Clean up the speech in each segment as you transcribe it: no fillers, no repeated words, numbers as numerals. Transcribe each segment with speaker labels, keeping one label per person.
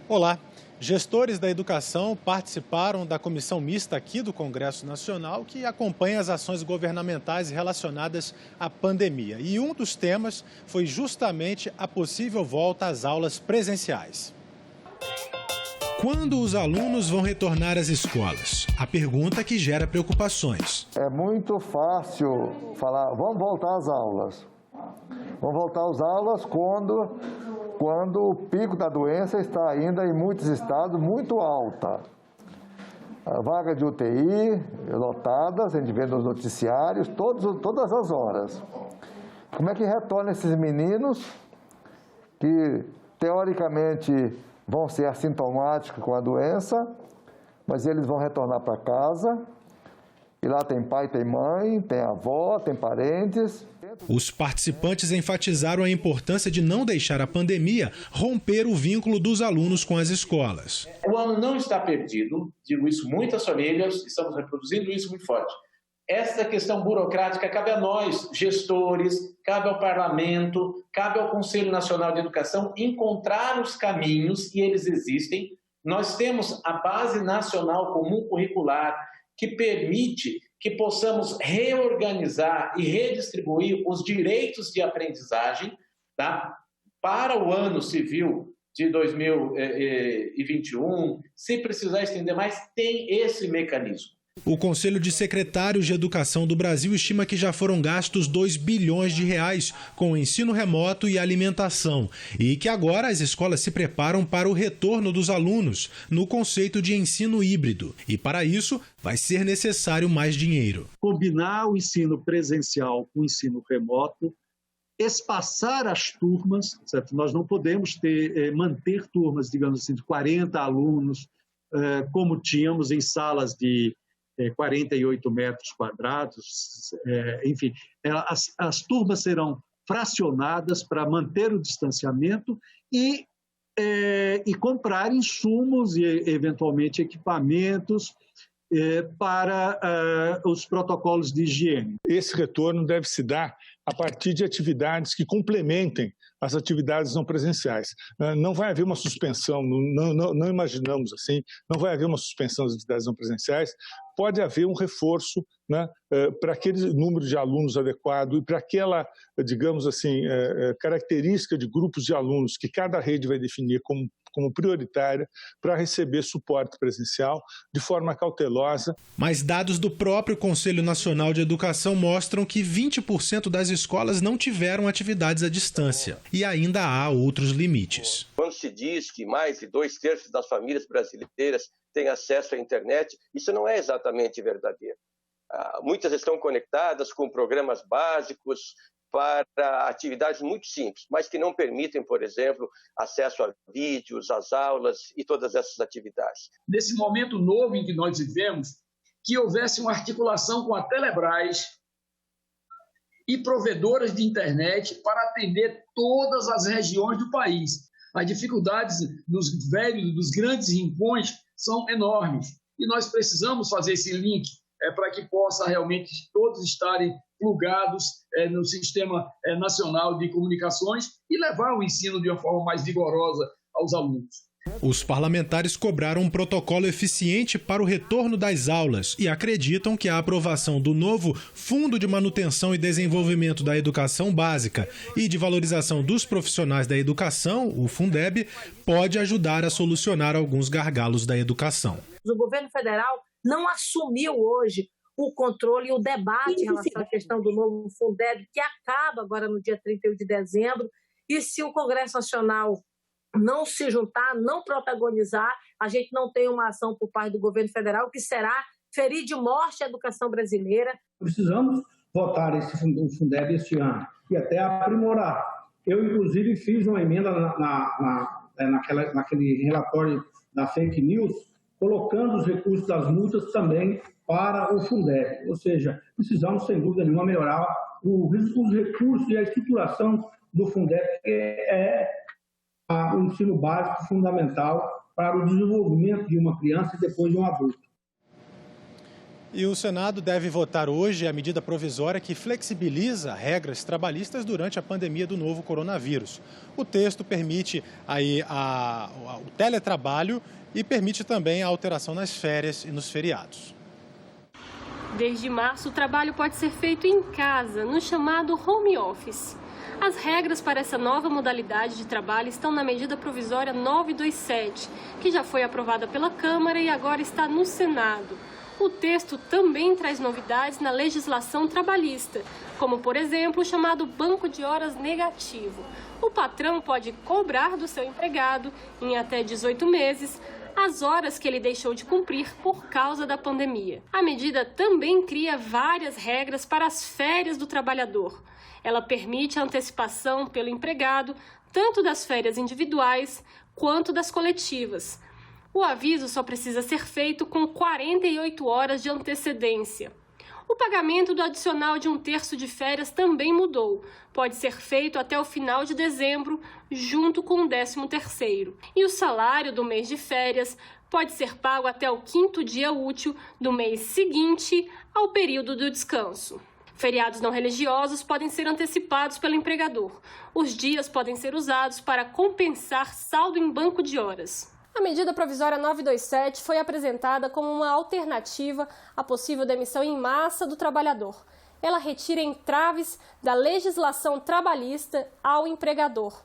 Speaker 1: Olá, gestores da educação participaram da comissão mista aqui do Congresso Nacional que acompanha as ações governamentais relacionadas à pandemia. E um dos temas foi justamente a possível volta às aulas presenciais. Quando os alunos vão retornar às escolas? A pergunta que gera preocupações.
Speaker 2: É muito fácil falar, vamos voltar às aulas. Vamos voltar às aulas quando o pico da doença está ainda em muitos estados muito alta. A vaga de UTI lotadas, a gente vê nos noticiários, todas as horas. Como é que retorna esses meninos que, teoricamente, vão ser assintomáticos com a doença, mas eles vão retornar para casa, e lá tem pai, tem mãe, tem avó, tem parentes.
Speaker 1: Os participantes enfatizaram a importância de não deixar a pandemia romper o vínculo dos alunos com as escolas.
Speaker 3: O ano não está perdido, digo isso, muitas famílias, estamos reproduzindo isso muito forte. Essa questão burocrática cabe a nós, gestores, cabe ao Parlamento, cabe ao Conselho Nacional de Educação encontrar os caminhos, e eles existem. Nós temos a Base Nacional Comum Curricular, que permite que possamos reorganizar e redistribuir os direitos de aprendizagem, tá, para o ano civil de 2021. Se precisar estender mais, tem esse mecanismo.
Speaker 1: O Conselho de Secretários de Educação do Brasil estima que já foram gastos 2 bilhões de reais com o ensino remoto e alimentação e que agora as escolas se preparam para o retorno dos alunos no conceito de ensino híbrido. E para isso vai ser necessário mais dinheiro.
Speaker 4: Combinar o ensino presencial com o ensino remoto, espaçar as turmas, certo? Nós não podemos manter turmas, digamos assim, de 40 alunos, como tínhamos em salas de 48 metros quadrados, enfim, as turmas serão fracionadas para manter o distanciamento e comprar insumos e, eventualmente, equipamentos para os protocolos de higiene.
Speaker 5: Esse retorno deve se dar a partir de atividades que complementem as atividades não presenciais. Não vai haver uma suspensão, não imaginamos assim, não vai haver uma suspensão das atividades não presenciais, pode haver um reforço, né, para aquele número de alunos adequado e para aquela, digamos assim, característica de grupos de alunos que cada rede vai definir como prioritária para receber suporte presencial de forma cautelosa.
Speaker 1: Mas dados do próprio Conselho Nacional de Educação mostram que 20% das escolas não tiveram atividades à distância e ainda há outros limites.
Speaker 6: Quando se diz que mais de 2/3 das famílias brasileiras têm acesso à internet, isso não é exatamente verdadeiro. Muitas estão conectadas com programas básicos para atividades muito simples, mas que não permitem, por exemplo, acesso a vídeos, às aulas e todas essas atividades.
Speaker 7: Nesse momento novo em que nós vivemos, que houvesse uma articulação com a Telebrás e provedoras de internet para atender todas as regiões do país. As dificuldades dos grandes rincões são enormes e nós precisamos fazer esse link para que possa realmente todos estarem plugados no Sistema Nacional de Comunicações e levar o ensino de uma forma mais vigorosa aos alunos.
Speaker 1: Os parlamentares cobraram um protocolo eficiente para o retorno das aulas e acreditam que a aprovação do novo Fundo de Manutenção e Desenvolvimento da Educação Básica e de Valorização dos Profissionais da Educação, o Fundeb, pode ajudar a solucionar alguns gargalos da educação.
Speaker 8: O governo federal não assumiu hoje o controle e o debate em relação à questão do novo Fundeb, que acaba agora no dia 31 de dezembro, e se o Congresso Nacional não se juntar, não protagonizar, a gente não tem uma ação por parte do governo federal que será ferir de morte a educação brasileira.
Speaker 9: Precisamos votar esse Fundeb este ano e até aprimorar. Eu, inclusive, fiz uma emenda naquele relatório da fake news, colocando os recursos das multas também para o Fundeb. Ou seja, precisamos, sem dúvida nenhuma, melhorar os recursos e a estruturação do Fundeb, que é o ensino básico fundamental para o desenvolvimento de uma criança e depois de um adulto.
Speaker 1: E o Senado deve votar hoje a medida provisória que flexibiliza regras trabalhistas durante a pandemia do novo coronavírus. O texto permite aí o teletrabalho e permite também a alteração nas férias e nos feriados.
Speaker 10: Desde março, o trabalho pode ser feito em casa, no chamado home office. As regras para essa nova modalidade de trabalho estão na medida provisória 927, que já foi aprovada pela Câmara e agora está no Senado. O texto também traz novidades na legislação trabalhista, como, por exemplo, o chamado banco de horas negativo. O patrão pode cobrar do seu empregado, em até 18 meses, as horas que ele deixou de cumprir por causa da pandemia. A medida também cria várias regras para as férias do trabalhador. Ela permite a antecipação pelo empregado, tanto das férias individuais quanto das coletivas. O aviso só precisa ser feito com 48 horas de antecedência. O pagamento do adicional de 1/3 de férias também mudou. Pode ser feito até o final de dezembro, junto com o 13º. E o salário do mês de férias pode ser pago até o 5º dia útil do mês seguinte ao período do descanso. Feriados não religiosos podem ser antecipados pelo empregador. Os dias podem ser usados para compensar saldo em banco de horas. A medida provisória 927 foi apresentada como uma alternativa à possível demissão em massa do trabalhador. Ela retira entraves da legislação trabalhista ao empregador.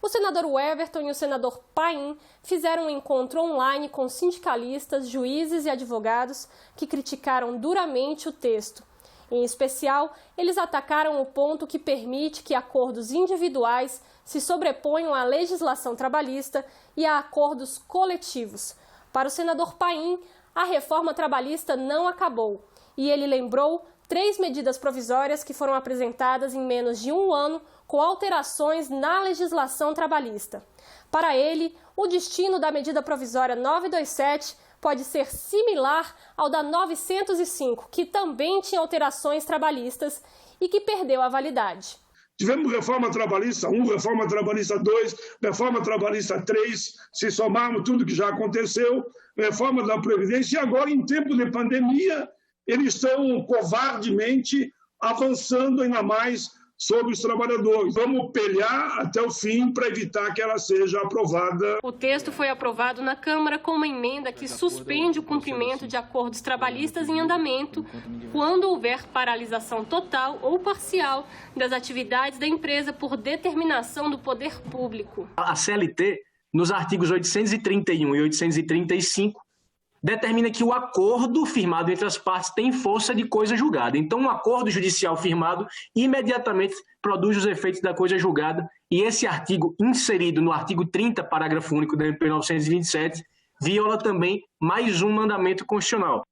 Speaker 10: O senador Weverton e o senador Paim fizeram um encontro online com sindicalistas, juízes e advogados que criticaram duramente o texto. Em especial, eles atacaram o ponto que permite que acordos individuais se sobreponham à legislação trabalhista e a acordos coletivos. Para o senador Paim, a reforma trabalhista não acabou e ele lembrou 3 medidas provisórias que foram apresentadas em menos de um ano com alterações na legislação trabalhista. Para ele, o destino da medida provisória 927 pode ser similar ao da 905, que também tinha alterações trabalhistas e que perdeu a validade.
Speaker 11: Tivemos reforma trabalhista 1, reforma trabalhista 2, reforma trabalhista 3, se somarmos tudo que já aconteceu, reforma da Previdência, e agora, em tempo de pandemia, eles estão covardemente avançando ainda mais sobre os trabalhadores. Vamos pelear até o fim para evitar que ela seja aprovada.
Speaker 10: O texto foi aprovado na Câmara com uma emenda que suspende o cumprimento de acordos trabalhistas em andamento quando houver paralisação total ou parcial das atividades da empresa por determinação do poder público.
Speaker 12: A CLT, nos artigos 831 e 835, determina que o acordo firmado entre as partes tem força de coisa julgada. Então, um acordo judicial firmado imediatamente produz os efeitos da coisa julgada, e esse artigo, inserido no artigo 30, parágrafo único da MP 927, viola também mais um mandamento constitucional.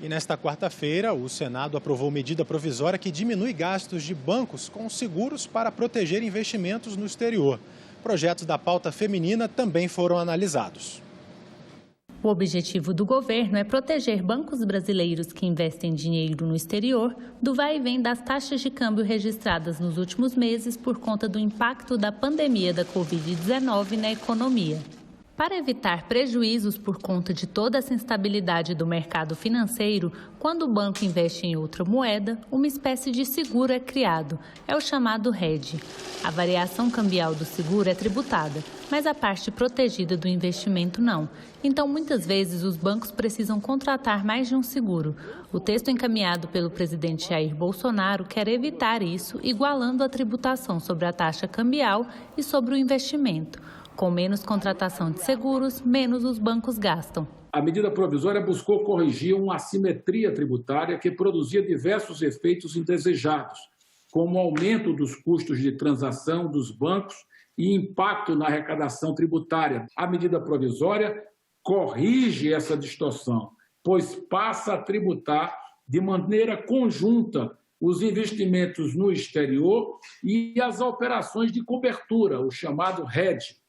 Speaker 1: E nesta quarta-feira, o Senado aprovou medida provisória que diminui gastos de bancos com seguros para proteger investimentos no exterior. Projetos da pauta feminina também foram analisados.
Speaker 13: O objetivo do governo é proteger bancos brasileiros que investem dinheiro no exterior do vai e vem das taxas de câmbio registradas nos últimos meses por conta do impacto da pandemia da Covid-19 na economia. Para evitar prejuízos por conta de toda essa instabilidade do mercado financeiro, quando o banco investe em outra moeda, uma espécie de seguro é criado, é o chamado hedge. A variação cambial do seguro é tributada, mas a parte protegida do investimento não. Então, muitas vezes, os bancos precisam contratar mais de um seguro. O texto encaminhado pelo presidente Jair Bolsonaro quer evitar isso, igualando a tributação sobre a taxa cambial e sobre o investimento. Com menos contratação de seguros, menos os bancos gastam.
Speaker 14: A medida provisória buscou corrigir uma assimetria tributária que produzia diversos efeitos indesejados, como o aumento dos custos de transação dos bancos e impacto na arrecadação tributária. A medida provisória corrige essa distorção, pois passa a tributar de maneira conjunta os investimentos no exterior e as operações de cobertura, o chamado hedge,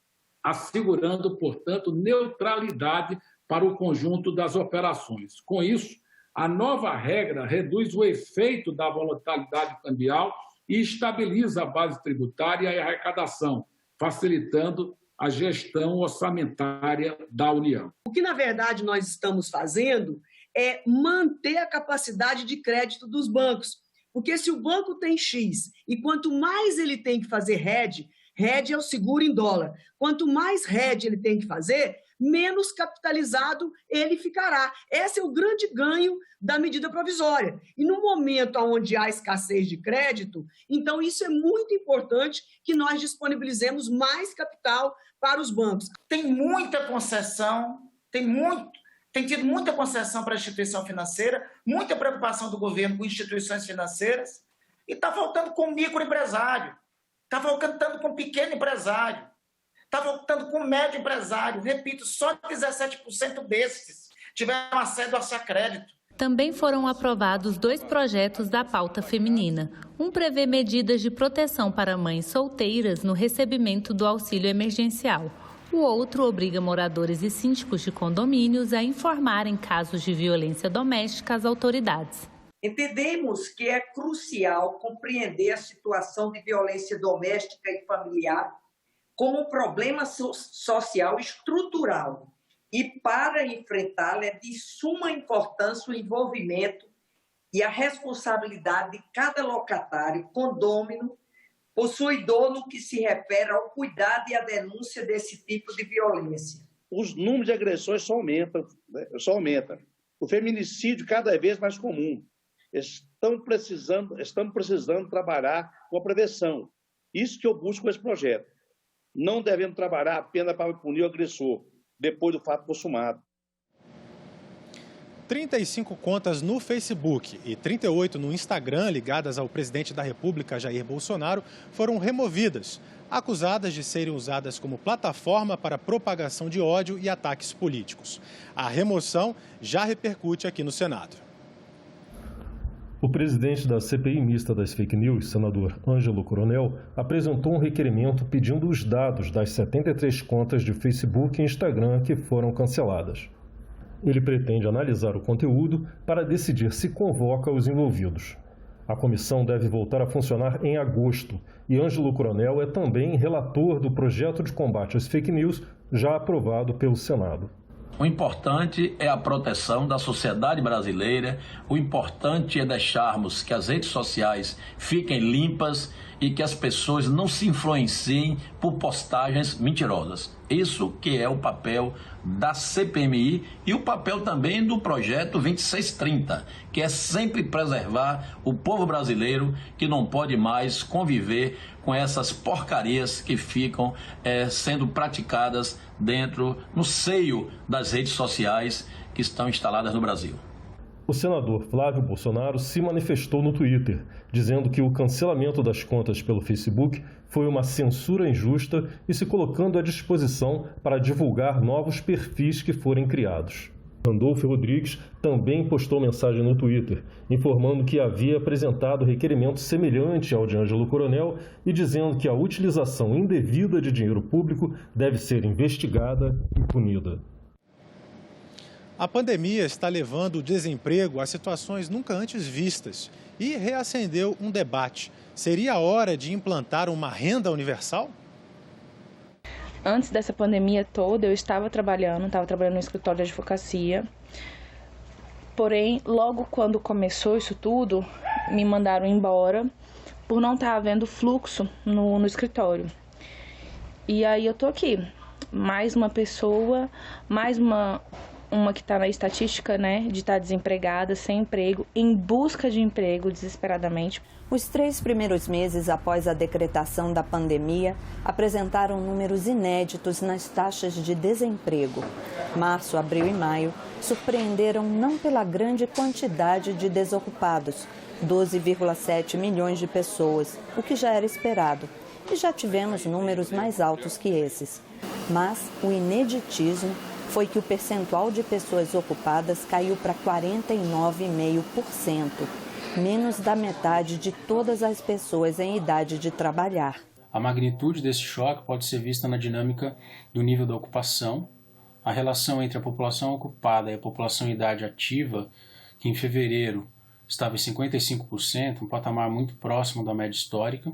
Speaker 14: assegurando, portanto, neutralidade para o conjunto das operações. Com isso, a nova regra reduz o efeito da volatilidade cambial e estabiliza a base tributária e a arrecadação, facilitando a gestão orçamentária da União.
Speaker 15: O que, na verdade, nós estamos fazendo é manter a capacidade de crédito dos bancos. Porque se o banco tem X e quanto mais ele tem que fazer hedge é o seguro em dólar. Quanto mais hedge ele tem que fazer, menos capitalizado ele ficará. Esse é o grande ganho da medida provisória. E no momento onde há escassez de crédito, então isso é muito importante que nós disponibilizemos mais capital para os bancos.
Speaker 16: Tem muita concessão, tem tido muita concessão para a instituição financeira, muita preocupação do governo com instituições financeiras, e está faltando com o microempresário, está faltando com o pequeno empresário, está faltando com o médio empresário. Repito, só 17% desses tiveram acesso a crédito.
Speaker 13: Também foram aprovados 2 projetos da pauta feminina. Um prevê medidas de proteção para mães solteiras no recebimento do auxílio emergencial. O outro obriga moradores e síndicos de condomínios a informar em casos de violência doméstica às autoridades.
Speaker 17: Entendemos que é crucial compreender a situação de violência doméstica e familiar como um problema social estrutural e, para enfrentá-la, é de suma importância o envolvimento e a responsabilidade de cada locatário, condômino, possuidor no que se refere ao cuidado e à denúncia desse tipo de violência.
Speaker 18: Os números de agressões só aumentam. O feminicídio cada vez mais comum. Estamos precisando trabalhar com a prevenção. Isso que eu busco com esse projeto. Não devemos trabalhar apenas para punir o agressor, depois do fato consumado.
Speaker 1: 35 contas no Facebook e 38 no Instagram ligadas ao presidente da República, Jair Bolsonaro, foram removidas, acusadas de serem usadas como plataforma para propagação de ódio e ataques políticos. A remoção já repercute aqui no Senado.
Speaker 19: O presidente da CPI mista das fake news, senador Ângelo Coronel, apresentou um requerimento pedindo os dados das 73 contas de Facebook e Instagram que foram canceladas. Ele pretende analisar o conteúdo para decidir se convoca os envolvidos. A comissão deve voltar a funcionar em agosto e Ângelo Coronel é também relator do projeto de combate às fake news já aprovado pelo Senado.
Speaker 20: O importante é a proteção da sociedade brasileira, o importante é deixarmos que as redes sociais fiquem limpas e que as pessoas não se influenciem por postagens mentirosas. Isso que é o papel da CPMI e o papel também do projeto 2630, que é sempre preservar o povo brasileiro que não pode mais conviver com essas porcarias que ficam sendo praticadas no seio das redes sociais que estão instaladas no Brasil.
Speaker 19: O senador Flávio Bolsonaro se manifestou no Twitter, dizendo que o cancelamento das contas pelo Facebook foi uma censura injusta e se colocando à disposição para divulgar novos perfis que forem criados. Randolfo Rodrigues também postou mensagem no Twitter, informando que havia apresentado requerimento semelhante ao de Ângelo Coronel e dizendo que a utilização indevida de dinheiro público deve ser investigada e punida.
Speaker 1: A pandemia está levando o desemprego a situações nunca antes vistas e reacendeu um debate. Seria a hora de implantar uma renda universal?
Speaker 21: Antes dessa pandemia toda, eu estava trabalhando no escritório de advocacia. Porém, logo quando começou isso tudo, me mandaram embora por não estar havendo fluxo no escritório. E aí eu tô aqui, mais uma pessoa, mais uma que está na estatística, né, de estar desempregada, sem emprego, em busca de emprego desesperadamente.
Speaker 22: Os 3 primeiros meses após a decretação da pandemia apresentaram números inéditos nas taxas de desemprego. Março, abril e maio surpreenderam não pela grande quantidade de desocupados, 12,7 milhões de pessoas, o que já era esperado. E já tivemos números mais altos que esses. Mas o ineditismo foi que o percentual de pessoas ocupadas caiu para 49,5%, menos da metade de todas as pessoas em idade de trabalhar.
Speaker 23: A magnitude desse choque pode ser vista na dinâmica do nível da ocupação, a relação entre a população ocupada e a população em idade ativa, que em fevereiro estava em 55%, um patamar muito próximo da média histórica,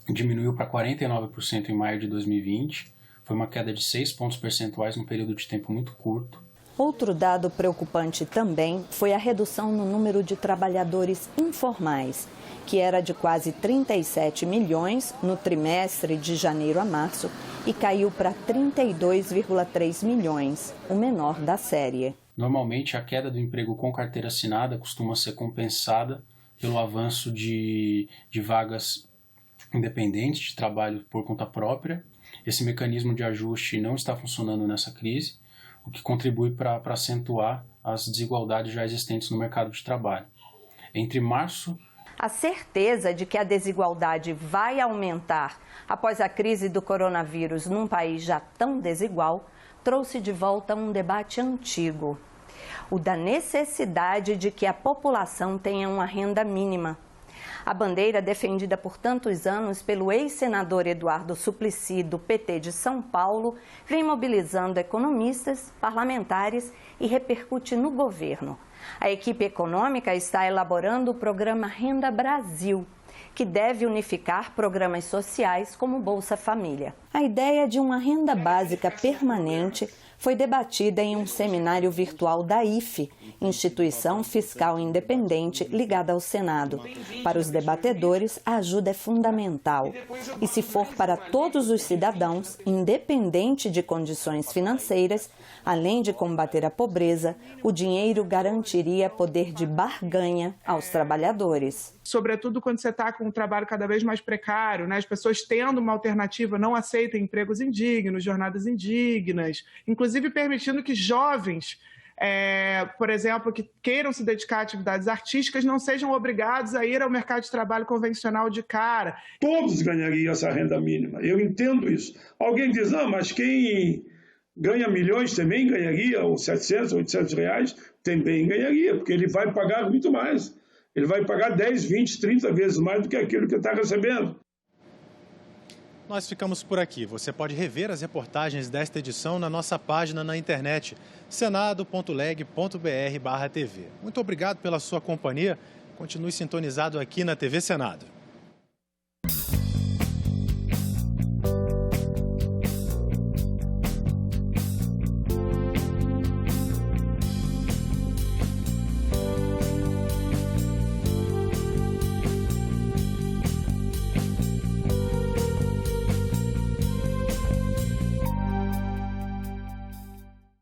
Speaker 23: diminuiu para 49% em maio de 2020, foi uma queda de 6 pontos percentuais num período de tempo muito curto.
Speaker 22: Outro dado preocupante também foi a redução no número de trabalhadores informais, que era de quase 37 milhões no trimestre de janeiro a março e caiu para 32,3 milhões, o menor da série.
Speaker 23: Normalmente, a queda do emprego com carteira assinada costuma ser compensada pelo avanço de vagas independentes de trabalho por conta própria. Esse mecanismo de ajuste não está funcionando nessa crise, o que contribui para acentuar as desigualdades já existentes no mercado de trabalho. Entre março...
Speaker 22: A certeza de que a desigualdade vai aumentar após a crise do coronavírus num país já tão desigual trouxe de volta um debate antigo, o da necessidade de que a população tenha uma renda mínima. A bandeira defendida por tantos anos pelo ex-senador Eduardo Suplicy, do PT de São Paulo, vem mobilizando economistas, parlamentares e repercute no governo. A equipe econômica está elaborando o programa Renda Brasil, que deve unificar programas sociais como Bolsa Família. A ideia de uma renda básica permanente foi debatida em um seminário virtual da IFE, Instituição Fiscal Independente ligada ao Senado. Para os debatedores, a ajuda é fundamental. E se for para todos os cidadãos, independente de condições financeiras, além de combater a pobreza, o dinheiro garantiria poder de barganha aos trabalhadores.
Speaker 2: Sobretudo quando você está com um trabalho cada vez mais precário, né? As pessoas tendo uma alternativa não aceitam empregos indignos, jornadas indignas, inclusive permitindo que jovens, por exemplo, que queiram se dedicar a atividades artísticas não sejam obrigados a ir ao mercado de trabalho convencional de cara.
Speaker 11: Todos ganhariam essa renda mínima, eu entendo isso. Alguém diz, não, mas quem ganha milhões também ganharia, ou 700, 800 reais, também ganharia, porque ele vai pagar muito mais. Ele vai pagar 10, 20, 30 vezes mais do que aquilo que está recebendo.
Speaker 1: Nós ficamos por aqui. Você pode rever as reportagens desta edição na nossa página na internet, senado.leg.br/tv. Muito obrigado pela sua companhia. Continue sintonizado aqui na TV Senado.